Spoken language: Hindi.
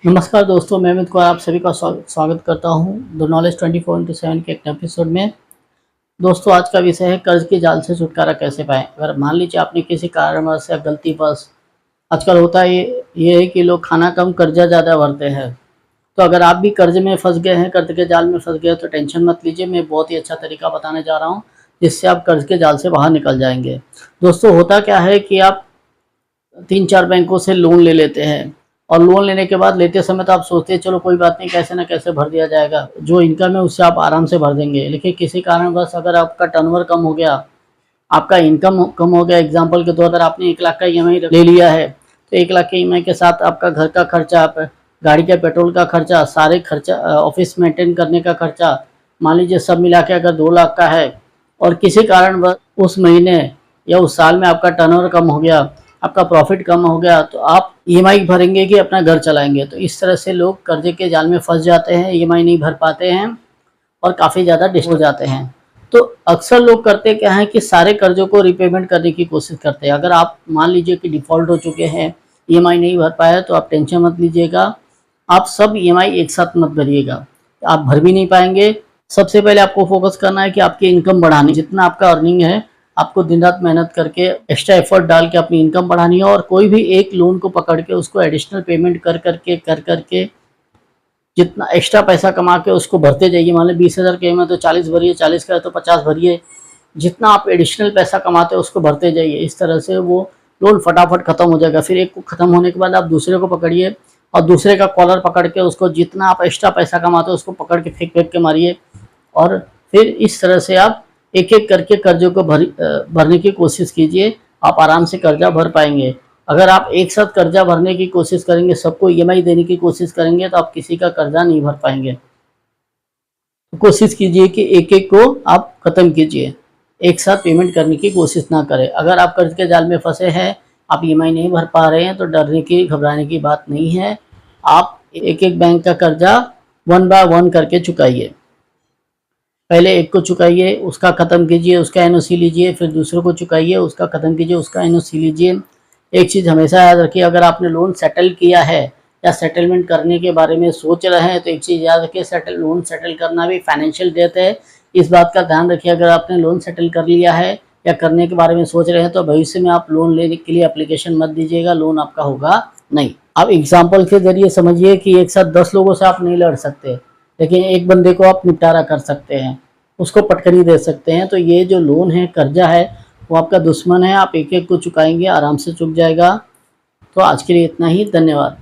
नमस्कार दोस्तों, मैं अमित कुमार आप सभी का स्वागत करता हूं द नॉलेज 24/7 के एक एपिसोड में। दोस्तों, आज का विषय है कर्ज के जाल से छुटकारा कैसे पाएं। अगर मान लीजिए आपने किसी कारणवश या गलतीवश, आजकल होता है ये है कि लोग खाना कम कर्जा ज़्यादा भरते हैं। तो अगर आप भी कर्ज में फंस गए हैं, कर्ज के जाल में फंस गए तो टेंशन मत लीजिए। मैं बहुत ही अच्छा तरीका बताने जा रहा हूँ जिससे आप कर्ज के जाल से बाहर निकल जाएंगे। दोस्तों, होता क्या है कि आप 3-4 बैंकों से लोन ले लेते हैं और लोन लेने के बाद लेते समय तो आप सोचते हैं चलो कोई बात नहीं, कैसे ना कैसे भर दिया जाएगा, जो इनकम है उससे आप आराम से भर देंगे। लेकिन किसी कारणवश अगर आपका टर्नओवर कम हो गया, आपका इनकम कम हो गया, एग्जांपल के तौर पर आपने 1 लाख का ईएमआई ले लिया है, तो 1 लाख के ईएमआई के साथ आपका घर का खर्चा, आप गाड़ी के पेट्रोल का खर्चा, सारे खर्चा, ऑफिस मेंटेन करने का खर्चा, मान लीजिए सब मिला के अगर 2 लाख का है और किसी कारणवश उस महीने या उस साल में आपका टर्नओवर कम हो गया, आपका प्रॉफिट कम हो गया, तो आप ईएमआई भरेंगे कि अपना घर चलाएंगे। तो इस तरह से लोग कर्जे के जाल में फंस जाते हैं, ईएमआई नहीं भर पाते हैं और काफ़ी ज़्यादा डिस्टर्ब हो जाते हैं। तो अक्सर लोग करते क्या हैं कि सारे कर्जों को रिपेमेंट करने की कोशिश करते हैं। अगर आप मान लीजिए कि डिफ़ॉल्ट हो चुके हैं, ईएमआई नहीं भर पाए, तो आप टेंशन मत लीजिएगा। आप सब ईएमआई एक साथ मत भरिएगा, आप भर भी नहीं पाएंगे। सबसे पहले आपको फोकस करना है कि आपकी इनकम बढ़ानी, जितना आपका अर्निंग है आपको दिन रात मेहनत करके एक्स्ट्रा एफर्ट डाल के अपनी इनकम बढ़ानी है। और कोई भी एक लोन को पकड़ के उसको एडिशनल पेमेंट कर करके जितना एक्स्ट्रा पैसा कमा के उसको भरते जाइए। मान लीजिए 20,000 के में तो 40 भरिए, 40 का है तो 50 भरिए। जितना आप एडिशनल पैसा कमाते हो उसको भरते जाइए। इस तरह से वो लोन फटाफट ख़त्म हो जाएगा। फिर एक को ख़त्म होने के बाद आप दूसरे को पकड़िए और दूसरे का कॉलर पकड़ के उसको जितना आप एक्स्ट्रा पैसा कमाते हो उसको पकड़ के फेंक फेंक के मारिए। और फिर इस तरह से आप एक एक करके कर्जों को भरने की कोशिश कीजिए। आप आराम से कर्जा भर पाएंगे। अगर आप एक साथ कर्जा भरने की कोशिश करेंगे, सबको ईएमआई देने की कोशिश करेंगे, तो आप किसी का कर्जा नहीं भर पाएंगे। तो कोशिश कीजिए कि एक एक को आप ख़त्म कीजिए, एक साथ पेमेंट करने की कोशिश ना करें। अगर आप कर्ज के जाल में फंसे हैं, आप ईएमआई नहीं भर पा रहे हैं, तो डरने की घबराने की बात नहीं है। आप एक एक बैंक का कर्जा 1 बाय 1 करके चुकाइए। पहले एक को चुकाइए, उसका ख़त्म कीजिए, उसका एनओसी लीजिए, फिर दूसरे को चुकाइए, उसका ख़त्म कीजिए, उसका एनओसी लीजिए। एक चीज़ हमेशा याद रखिए, अगर आपने लोन सेटल किया है या सेटलमेंट करने के बारे में सोच रहे हैं, तो एक चीज़ याद रखिए, लोन सेटल करना भी फाइनेंशियल डेथ है। इस बात का ध्यान रखिए। अगर आपने लोन सेटल कर लिया है या करने के बारे में सोच रहे हैं, तो भविष्य में आप लोन लेने के लिए एप्लीकेशन मत दीजिएगा, लोन आपका होगा नहीं। आप एग्जाम्पल के जरिए समझिए कि एक साथ 10 लोगों से आप नहीं लड़ सकते, लेकिन एक बंदे को आप निपटारा कर सकते हैं, उसको पटकनी दे सकते हैं। तो ये जो लोन है, कर्जा है, वो आपका दुश्मन है। आप एक एक को चुकाएंगे, आराम से चुक जाएगा। तो आज के लिए इतना ही, धन्यवाद।